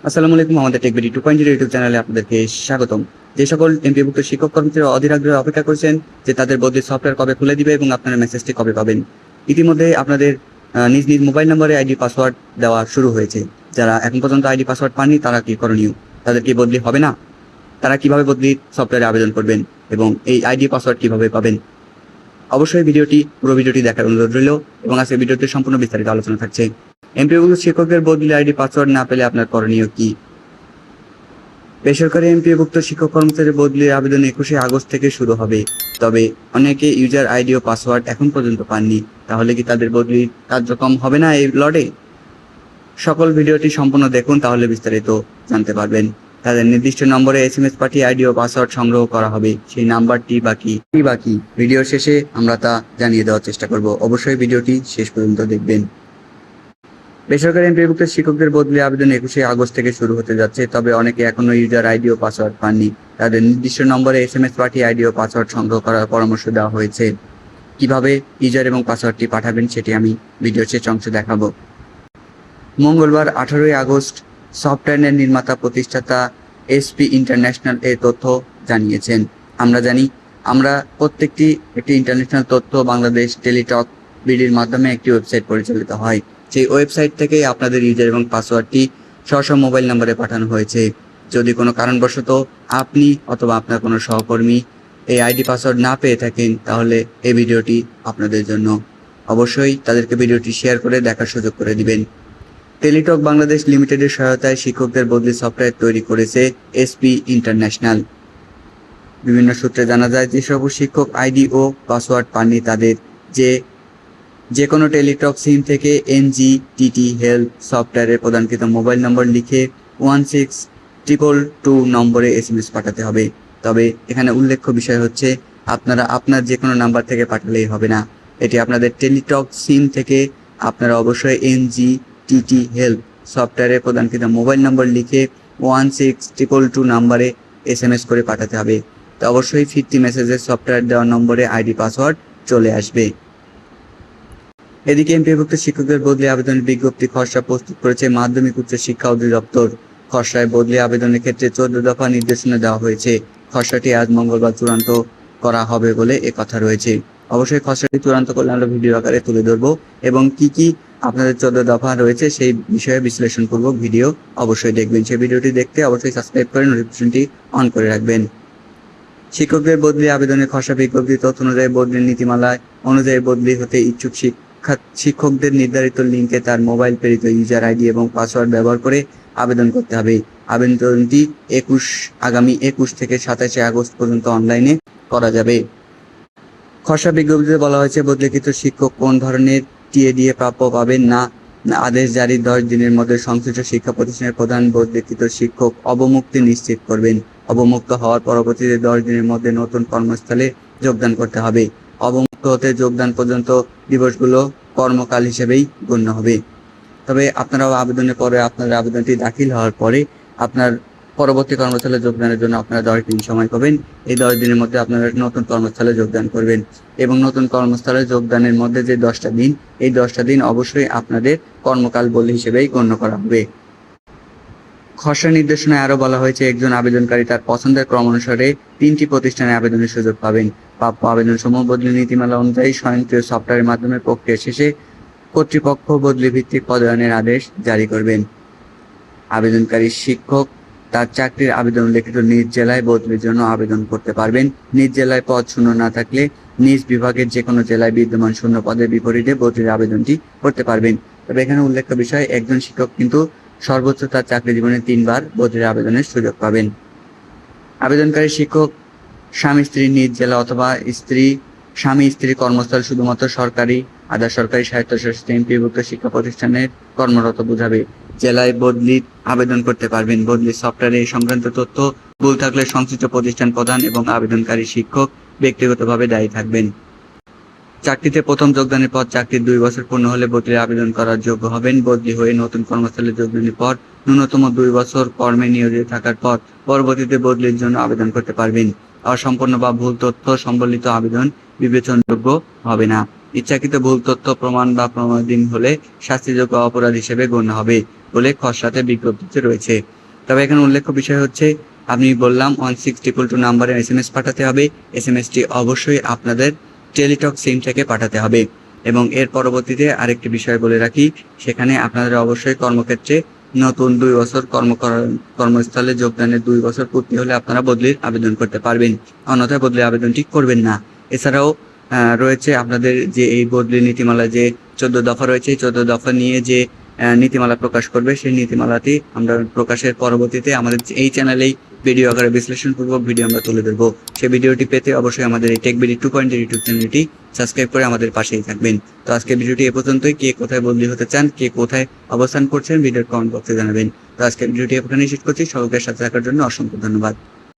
আসসালামু আলাইকুম। আমাদের টেকবিডি 2.0 ইউটিউব চ্যানেলে আপনাদেরকে স্বাগতম। যে সকল এমপিভুক্ত শিক্ষক কর্মচারীরা অধীর আগ্রহে অপেক্ষা করছেন যে তাদের বদলি সফটওয়্যার কবে খুলে দিবে এবং আপনারা মেসেজটি কবে পাবেন, ইতিমধ্যে আপনাদের নিজ নিজ মোবাইল নম্বরে আইডি পাসওয়ার্ড দেওয়া শুরু হয়েছে। যারা এখন পর্যন্ত আইডি পাসওয়ার্ড পাননি তারা কি করণীয়? তাদের কি বদলি হবে না? তারা কিভাবে বদলি সফটওয়্যারে আবেদন করবেন এবং এই আইডি পাসওয়ার্ড কিভাবে পাবেন? অবশ্যই পুরো ভিডিওটি দেখার অনুরোধ রইল এবং আজকে ভিডিওতে সম্পূর্ণ বিস্তারিত আলোচনা থাকছে। এমপিভুক্ত শিক্ষকদের বদলি আইডি পাসওয়ার্ড না পেলে আপনার করণীয় কি? বেসরকারি এমপিওভুক্ত শিক্ষক কর্মচারীর বদলির আবেদন 21শে আগস্ট থেকে শুরু হবে। তবে অনেকে ইউজার আইডি ও পাসওয়ার্ড এখন পর্যন্ত পাননি। তাহলে কি তাদের বদলি কার্যক্রম হবে না এই লটে? সকল ভিডিওটি সম্পূর্ণ দেখুন, তাহলে বিস্তারিত জানতে পারবেন। তাদের নির্দিষ্ট নম্বরে SMS পাঠিয়ে আইডি ও পাসওয়ার্ড সংগ্রহ করা হবে। সেই নাম্বারটি বাকি ভিডিও শেষে আমরা তা জানিয়ে দেওয়ার চেষ্টা করব। অবশ্যই ভিডিওটি শেষ পর্যন্ত দেখবেন। বেসরকারি এমপিভুক্ত শিক্ষকদের বদলি আবেদন 21শে আগস্ট থেকে শুরু হতে যাচ্ছে। তবে অনেকে এখনো ইউজার আইডি ও পাসওয়ার্ড পাননি। তাদের নির্দিষ্ট নম্বরে SMS পাঠিয়ে আইডি ও পাসওয়ার্ড সংগ্রহ করার পরামর্শ দেওয়া হয়েছে। কিভাবে ইউজার এবং পাসওয়ার্ডটি পাঠাবেন সেটি আমি ভিডিওর শেষ অংশে দেখাবো। মঙ্গলবার 18ই আগস্ট সফটওয়্যার নির্মাতা প্রতিষ্ঠাতা SP ইন্টারন্যাশনাল এই তথ্য জানিয়েছেন। আমরা জানি আমরা প্রত্যেকটি একটি ইন্টারন্যাশনাল তথ্য বাংলাদেশ টেলিটক বিডির মাধ্যমে একটি ওয়েবসাইট পরিচালিত হয়। সেই ওয়েবসাইট থেকে আপনাদের ইউজার এবং পাসওয়ার্ডটি স্ব মোবাইল নম্বরে পাঠানো হয়েছে। যদি কোনো কারণবশত আপনি অথবা আপনার কোনো সহকর্মী এই আইডি পাসওয়ার্ড না পেয়ে থাকেন তাহলে এই ভিডিওটি আপনাদের জন্য। অবশ্যই তাদেরকে ভিডিওটি শেয়ার করে দেখার সুযোগ করে দিবেন। টেলিটক বাংলাদেশ লিমিটেডের সহায়তায় শিক্ষকদের বদলি সফটওয়্যার তৈরি করেছে SP ইন্টারন্যাশনাল। বিভিন্ন সূত্রে জানা যায় যে সব শিক্ষক আইডি ও পাসওয়ার্ড পাননি তাদের যে কোনো টেলিটক সিম থেকে NGTT হেল্প সফটওয়্যারে প্রদানকৃত মোবাইল নম্বর লিখে 16222 নম্বরে SMS পাঠাতে হবে। তবে এখানে উল্লেখ্য বিষয় হচ্ছে আপনারা আপনার যে কোনো নাম্বার থেকে পাঠালেই হবে না। এটি আপনাদের টেলিটক সিম থেকে আপনারা অবশ্যই NGTT হেল্প সফটওয়্যারে প্রদানকৃত মোবাইল নম্বর লিখে 16222 নম্বরে SMS করে পাঠাতে হবে। তো অবশ্যই ফিরতি মেসেজের সফটওয়্যার দেওয়ার নম্বরে আইডি পাসওয়ার্ড চলে আসবে। এদিকে এমপিভুক্ত শিক্ষকদের বদলি আবেদনের বিজ্ঞপ্তি খসড়া প্রস্তুত করেছে মাধ্যমিক উচ্চ শিক্ষা অধিদপ্তর। খসড়ায় বদলি আবেদনের ক্ষেত্রে 14 দফা নির্দেশনা দেওয়া হয়েছে। খসড়াটি আজ মঙ্গলবার চূড়ান্ত করা হবে বলে কথা রয়েছে। অবশ্যই খসড়াটি চূড়ান্ত করলে আমরা ভিডিও আকারে তুলে ধরবো এবং কি আপনাদের 14 দফা রয়েছে সেই বিষয়ে বিশ্লেষণ করব। ভিডিও অবশ্যই দেখবেন। সেই ভিডিওটি দেখতে অবশ্যই সাবস্ক্রাইব করে নোটিফিকেশনটি অন করে রাখবেন। শিক্ষকদের বদলি আবেদনের খসড়া বিজ্ঞপ্তি তথ্য অনুযায়ী বদলির নীতিমালায় অনুযায়ী বদলি হতে ইচ্ছুক শিক্ষকদের নির্ধারিত লিঙ্কে তার মোবাইল প্রেরিত ইউজার আইডি এবং পাসওয়ার্ড ব্যবহার করে আবেদন করতে হবে। আবেদনটি আগামী 21 থেকে 27 আগস্ট পর্যন্ত অনলাইনে করা যাবে। খসড়া বিজ্ঞপ্তিতে বলা হয়েছে বদলিকৃত শিক্ষক কোন ধরনের TADA প্রাপ্য পাবেন না আদেশ জারির 10 দিনের মধ্যে সংশ্লিষ্ট শিক্ষা প্রতিষ্ঠানের প্রধান বদলিকৃত শিক্ষক অবমুক্তি নিশ্চিত করবেন। অবমুক্ত হওয়ার পরবর্তীতে 10 দিনের মধ্যে নতুন কর্মস্থলে যোগদান করতে হবে। অবমুক্ত হতে যোগদান পর্যন্ত দিবসগুলো কর্মকাল হিসেবেই গণ্য হবে। তবে আপনারাও আবেদনের পরে আপনার আবেদনটি দাখিল হওয়ার পরে আপনার পরবর্তী কর্মস্থলে যোগদানের জন্য আপনারা 10 দিন সময় পাবেন। এই 10 দিনের মধ্যে আপনারা নতুন কর্মস্থলে যোগদান করবেন এবং নতুন কর্মস্থলে যোগদানের মধ্যে যে 10টা দিন, এই 10টা দিন অবশ্যই আপনাদের কর্মকাল বলে হিসেবেই গণ্য করা হবে। খসড়া নির্দেশনায় আরও বলা হয়েছে একজন আবেদনকারী তার পছন্দের ক্রম অনুসারে 3টি প্রতিষ্ঠানে আবেদনের সুযোগ পাবেন। প্রাপ্য আবেদন সমূহ বদলি নীতিমালা অনুযায়ী স্বয়ংক্রিয় সফটওয়্যারের মাধ্যমে প্রক্রিয়া শেষে কর্তৃপক্ষ বদলি ভিত্তিক পদায়নের আদেশ জারি করবেন। আবেদনকারী শিক্ষক তার চাকরির আবেদন লিখিত নিজ জেলায় বদলির জন্য আবেদন করতে পারবেন। নিজ জেলায় পদ শূন্য না থাকলে নিজ বিভাগের যে কোনো জেলায় বিদ্যমান শূন্য পদের বিপরীতে বদলির আবেদনটি করতে পারবেন। তবে এখানে উল্লেখ্য বিষয় একজন শিক্ষক কিন্তু সর্বোচ্চ তার চাকরি জীবনে 3 বার বদলির আবেদনের সুযোগ পাবেন। আবেদনকারী শিক্ষক স্বামী স্ত্রী নিজ জেলা অথবা স্বামী স্ত্রী কর্মস্থল শুধুমাত্র সরকারি আধা সরকারি স্বায়ত্তশাসিত এমপিভুক্ত শিক্ষা প্রতিষ্ঠানের কর্মরত বোঝাবে। জেলায় বদলির আবেদন করতে পারবেন। বদলির সফটওয়্যারে এই সংক্রান্ত তথ্য ভুল থাকলে সংশ্লিষ্ট প্রতিষ্ঠান প্রধান এবং আবেদনকারী শিক্ষক ব্যক্তিগতভাবে দায়ী থাকবেন। চাকরিতে প্রথম যোগদানের পর চাকরির 2 বছর পূর্ণ হলে বদলির আবেদন করার যোগ্য হবেন। বদলি হয়ে নতুন কর্মস্থলে যোগদানের পর ন্যূনতম 2 বছর কর্মে নিয়োজিত থাকার পর পরবর্তীতে বদলির জন্য আবেদন করতে পারবেন। অসম্পূর্ণ বা ভুল তথ্য সম্বলিত আবেদন বিবেচনাযোগ্য হবে না। ইচ্ছাকৃত ভুল তথ্য প্রমাণ বা প্রমাণাধীন হলে শাস্তিযোগ্য অপরাধ হিসেবে গণ্য হবে। বলে খসড়াতে বিজ্ঞপ্তিতে রয়েছে। তবে এখানে উল্লেখ্য বিষয় হচ্ছে, আমি বললাম 1622 নাম্বারে SMS পাঠাতে হবে। SMS-টি অবশ্যই আপনাদের টেলিটক সিম থেকে পাঠাতে হবে। এবং এর পরবর্তীতে আরেকটি বিষয় বলে রাখি, সেখানে আপনাদের অবশ্যই কর্মক্ষেত্রে নতুন 2 বছর কর্মস্থলে যোগদানের 2 বছর পূর্তি হলে আপনারা বদলির আবেদন করতে পারবেন, অন্যথায় বদলির আবেদনটি করবেন না। এছাড়াও রয়েছে আপনাদের যে এই বদলি নীতিমালা যে 14 দফা রয়েছে, এই 14 দফা নিয়ে যে নীতিমালা প্রকাশ করবে, সেই নীতিমালাটি আমরা প্রকাশের পরবর্তীতে আমাদের এই চ্যানেলেই ভিডিও আকারে বিশ্লেষণপূর্বক ভিডিও আমরা তুলে ধরবো। সেই ভিডিওটি পেতে অবশ্যই আমাদের এই টেকবিডি 2.0 ইউটিউব চ্যানেলটি সাবস্ক্রাইব করে আমাদের পাশেই থাকবেন। তো আজকের ভিডিওটি এ পর্যন্তই। কে কোথায় বদলি হতে চান, কে কোথায় অবস্থান করছেন, ভিডিওর কমেন্ট বক্সে জানাবেন। তো আজকের ভিডিওটি এখানেই শেষ করছি। সকলের সাথে থাকার জন্য অসংখ্য ধন্যবাদ।